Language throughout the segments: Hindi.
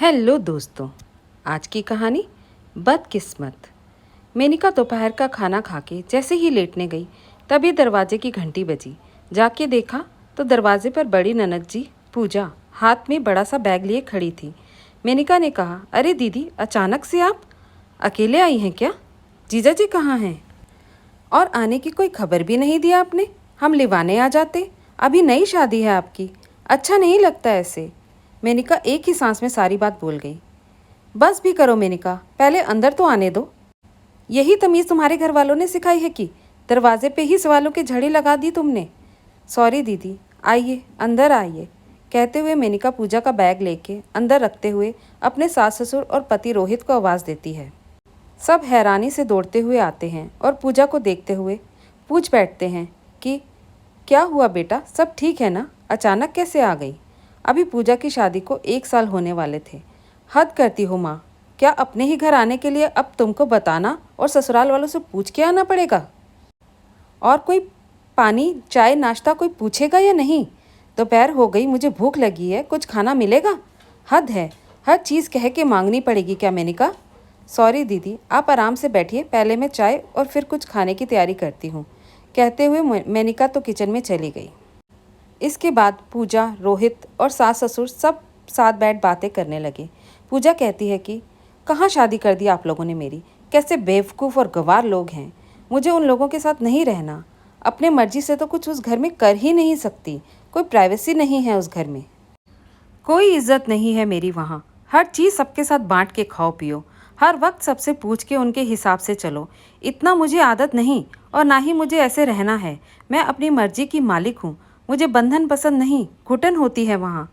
हेलो दोस्तों। आज की कहानी बदकिस्मत। मेनिका दोपहर का खाना खा के जैसे ही लेटने गई तभी दरवाजे की घंटी बजी। जाके देखा तो दरवाजे पर बड़ी ननद जी पूजा हाथ में बड़ा सा बैग लिए खड़ी थी। मेनिका ने कहा, अरे दीदी, अचानक से आप अकेले आई हैं क्या? जीजा जी कहाँ हैं? और आने की कोई खबर भी नहीं दिया आपने। हम लिवाने आ जाते। अभी नई शादी है आपकी, अच्छा नहीं लगता ऐसे। मेनिका एक ही सांस में सारी बात बोल गई। बस भी करो मेनिका, पहले अंदर तो आने दो। यही तमीज़ तुम्हारे घर वालों ने सिखाई है कि दरवाजे पे ही सवालों की झड़ी लगा दी तुमने। सॉरी दीदी, आइए अंदर आइए, कहते हुए मेनिका पूजा का बैग लेके अंदर रखते हुए अपने सास ससुर और पति रोहित को आवाज़ देती है। सब हैरानी से दौड़ते हुए आते हैं और पूजा को देखते हुए पूछ बैठते हैं कि क्या हुआ बेटा, सब ठीक है ना? अचानक कैसे आ गई? अभी पूजा की शादी को 1 साल होने वाले थे। हद करती हो माँ, क्या अपने ही घर आने के लिए अब तुमको बताना और ससुराल वालों से पूछ के आना पड़ेगा? और कोई पानी चाय नाश्ता कोई पूछेगा या नहीं? दोपहर हो गई, मुझे भूख लगी है, कुछ खाना मिलेगा? हद है, हर चीज़ कह के मांगनी पड़ेगी क्या मेनिका? सॉरी दीदी, आप आराम से बैठिए, पहले मैं चाय और फिर कुछ खाने की तैयारी करती हूँ, कहते हुए मेनिका तो किचन में चली गई। इसके बाद पूजा, रोहित और सास ससुर सब साथ बैठ बातें करने लगे। पूजा कहती है कि कहाँ शादी कर दी आप लोगों ने मेरी, कैसे बेवकूफ़ और गंवार लोग हैं। मुझे उन लोगों के साथ नहीं रहना। अपने मर्जी से तो कुछ उस घर में कर ही नहीं सकती। कोई प्राइवेसी नहीं है उस घर में, कोई इज्जत नहीं है मेरी वहाँ। हर चीज़ सबके साथ बांट के खाओ पियो, हर वक्त सबसे पूछ के उनके हिसाब से चलो। इतना मुझे आदत नहीं और ना ही मुझे ऐसे रहना है। मैं अपनी मर्जी की मालिक हूँ। मुझे बंधन पसंद नहीं, घुटन होती है वहाँ।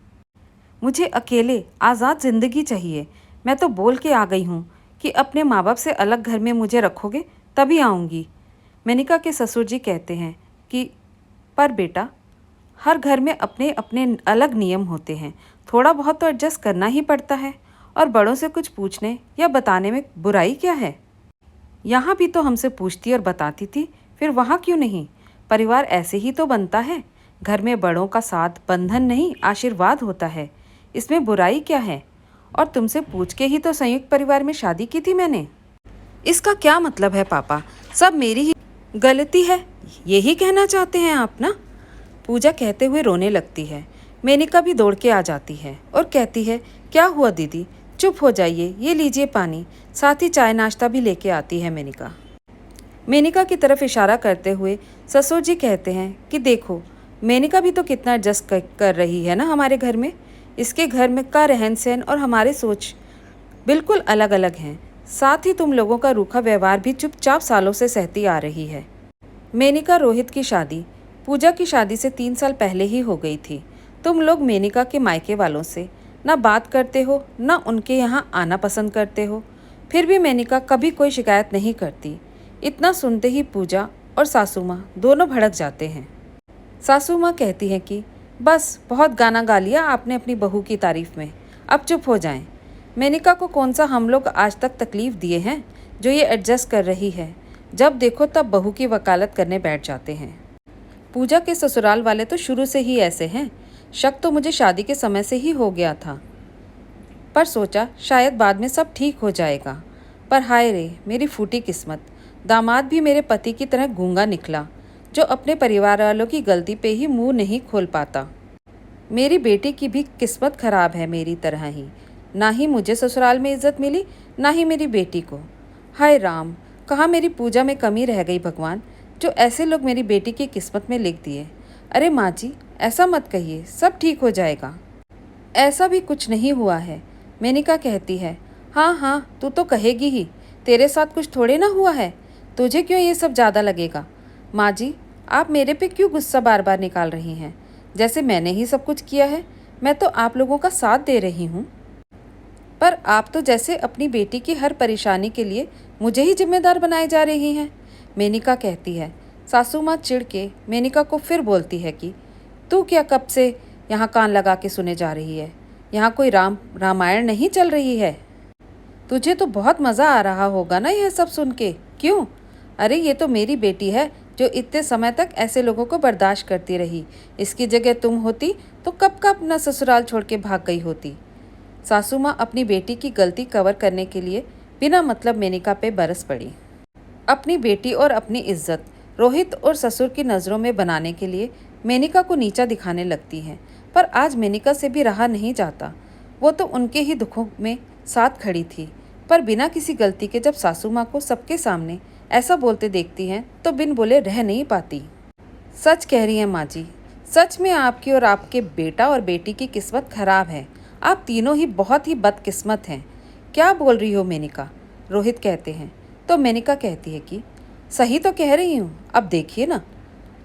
मुझे अकेले आज़ाद ज़िंदगी चाहिए। मैं तो बोल के आ गई हूँ कि अपने माँ बाप से अलग घर में मुझे रखोगे तभी आऊँगी। मेनिका के ससुर जी कहते हैं कि पर बेटा, हर घर में अपने अपने अलग नियम होते हैं, थोड़ा बहुत तो एडजस्ट करना ही पड़ता है। और बड़ों से कुछ पूछने या बताने में बुराई क्या है? यहाँ भी तो हमसे पूछती और बताती थी, फिर वहाँ क्यों नहीं? परिवार ऐसे ही तो बनता है। घर में बड़ों का साथ बंधन नहीं, आशीर्वाद होता है। इसमें बुराई क्या है? और तुमसे पूछ के ही तो संयुक्त परिवार में शादी की थी मैंने। इसका क्या मतलब है पापा? सब मेरी ही गलती है, यही कहना चाहते हैं आप ना? पूजा कहते हुए रोने लगती है। मेनिका भी दौड़ के आ जाती है और कहती है, क्या हुआ दीदी, चुप हो जाइए, ये लीजिए पानी। साथ ही चाय नाश्ता भी लेके आती है मेनिका। मेनिका की तरफ इशारा करते हुए ससुर जी कहते हैं कि देखो, मेनिका भी तो कितना एडजस्ट कर रही है ना हमारे घर में। इसके घर में का रहन सहन और हमारे सोच बिल्कुल अलग अलग हैं। साथ ही तुम लोगों का रूखा व्यवहार भी चुपचाप सालों से सहती आ रही है। मेनिका रोहित की शादी पूजा की शादी से 3 साल पहले ही हो गई थी। तुम लोग मेनिका के मायके वालों से ना बात करते हो, ना उनके यहाँ आना पसंद करते हो। फिर भी मेनिका कभी कोई शिकायत नहीं करती। इतना सुनते ही पूजा और सासू माँ दोनों भड़क जाते हैं। सासू माँ कहती हैं कि बस, बहुत गाना गा लिया आपने अपनी बहू की तारीफ में, अब चुप हो जाएं। मेनिका को कौन सा हम लोग आज तक तकलीफ़ दिए हैं जो ये एडजस्ट कर रही है? जब देखो तब बहू की वकालत करने बैठ जाते हैं। पूजा के ससुराल वाले तो शुरू से ही ऐसे हैं। शक तो मुझे शादी के समय से ही हो गया था, पर सोचा शायद बाद में सब ठीक हो जाएगा। पर हाय रे, मेरी फूटी किस्मत। दामाद भी मेरे पति की तरह गूंगा निकला, जो अपने परिवार वालों की गलती पे ही मुंह नहीं खोल पाता। मेरी बेटी की भी किस्मत खराब है मेरी तरह ही। ना ही मुझे ससुराल में इज्जत मिली, ना ही मेरी बेटी को। हाय राम, कहाँ मेरी पूजा में कमी रह गई भगवान, जो ऐसे लोग मेरी बेटी की किस्मत में लिख दिए। अरे माँ जी, ऐसा मत कहिए, सब ठीक हो जाएगा। ऐसा भी कुछ नहीं हुआ है। मेनिका कहती है, हाँ हाँ, तू तो कहेगी ही, तेरे साथ कुछ थोड़े ना हुआ है। तुझे क्यों ये सब ज़्यादा लगेगा? माँ जी, आप मेरे पे क्यों गुस्सा बार बार निकाल रही हैं? जैसे मैंने ही सब कुछ किया है। मैं तो आप लोगों का साथ दे रही हूँ, पर आप तो जैसे अपनी बेटी की हर परेशानी के लिए मुझे ही जिम्मेदार बनाए जा रही हैं। मेनिका कहती है। सासू माँ चिढ़ के मेनिका को फिर बोलती है कि तू क्या कब से यहाँ कान लगा के सुने जा रही है? यहाँ कोई रामायण नहीं चल रही है। तुझे तो बहुत मज़ा आ रहा होगा ना यह सब सुन के, क्यों? अरे ये तो मेरी बेटी है जो इतने समय तक ऐसे लोगों को बर्दाश्त करती रही। इसकी जगह तुम होती तो कब का अपना ससुराल छोड़ के भाग गई होती। सासू माँ अपनी बेटी की गलती कवर करने के लिए बिना मतलब मेनिका पे बरस पड़ी। अपनी बेटी और अपनी इज्जत रोहित और ससुर की नज़रों में बनाने के लिए मेनिका को नीचा दिखाने लगती हैं। पर आज मेनिका से भी रहा नहीं जाता। वो तो उनके ही दुखों में साथ खड़ी थी, पर बिना किसी गलती के जब सासू माँ को सबके सामने ऐसा बोलते देखती हैं तो बिन बोले रह नहीं पाती। सच कह रही हैं माँ जी, सच में आपकी और आपके बेटा और बेटी की किस्मत खराब है। आप तीनों ही बहुत ही बदकिस्मत हैं। क्या बोल रही हो मेनिका? रोहित कहते हैं। तो मेनिका कहती है कि सही तो कह रही हूँ, अब देखिए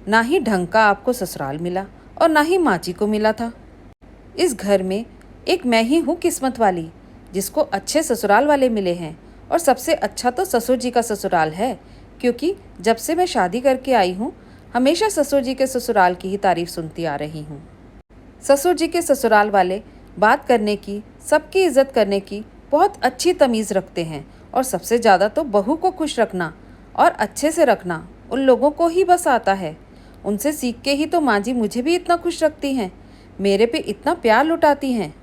ना ही ढंग का आपको ससुराल मिला और ना ही माँ जी को मिला था। इस घर में एक मैं ही हूँ किस्मत वाली, जिसको अच्छे ससुराल वाले मिले हैं। और सबसे अच्छा तो ससुर जी का ससुराल है, क्योंकि जब से मैं शादी करके आई हूँ हमेशा ससुर जी के ससुराल की ही तारीफ सुनती आ रही हूँ। ससुर जी के ससुराल वाले बात करने की, सबकी इज्जत करने की बहुत अच्छी तमीज़ रखते हैं। और सबसे ज़्यादा तो बहू को खुश रखना और अच्छे से रखना उन लोगों को ही बस आता है। उनसे सीख के ही तो माँ जी मुझे भी इतना खुश रखती हैं, मेरे पे इतना प्यार लुटाती हैं।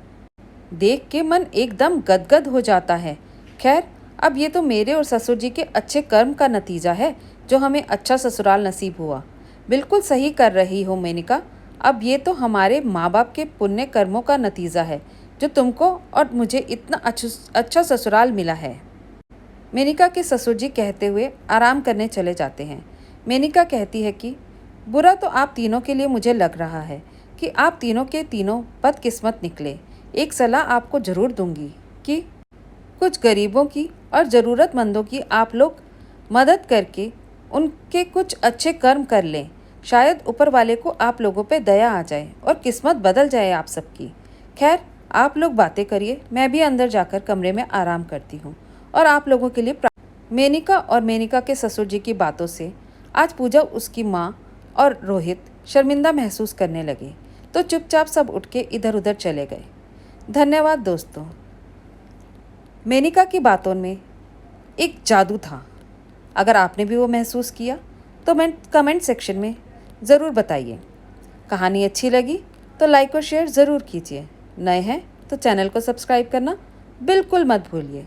देख के मन एकदम गदगद हो जाता है। खैर, अब ये तो मेरे और ससुर जी के अच्छे कर्म का नतीजा है जो हमें अच्छा ससुराल नसीब हुआ। बिल्कुल सही कर रही हो मेनिका। अब ये तो हमारे माँ बाप के पुण्य कर्मों का नतीजा है जो तुमको और मुझे इतना अच्छा ससुराल मिला है। मेनिका के ससुर जी कहते हुए आराम करने चले जाते हैं। मेनिका कहती है कि बुरा तो आप तीनों के लिए मुझे लग रहा है कि आप तीनों के तीनों बदकिस्मत निकले। एक सलाह आपको ज़रूर दूंगी कि कुछ गरीबों की और ज़रूरतमंदों की आप लोग मदद करके उनके कुछ अच्छे कर्म कर लें। शायद ऊपर वाले को आप लोगों पे दया आ जाए और किस्मत बदल जाए आप सबकी। खैर, आप लोग बातें करिए, मैं भी अंदर जाकर कमरे में आराम करती हूँ और आप लोगों के लिए मेनिका और मेनिका के ससुर जी की बातों से आज पूजा, उसकी माँ और रोहित शर्मिंदा महसूस करने लगे, तो चुपचाप सब उठ के इधर उधर चले गए। धन्यवाद दोस्तों। मेनिका की बातों में एक जादू था। अगर आपने भी वो महसूस किया तो कमेंट सेक्शन में ज़रूर बताइए। कहानी अच्छी लगी तो लाइक और शेयर ज़रूर कीजिए। नए हैं तो चैनल को सब्सक्राइब करना बिल्कुल मत भूलिए।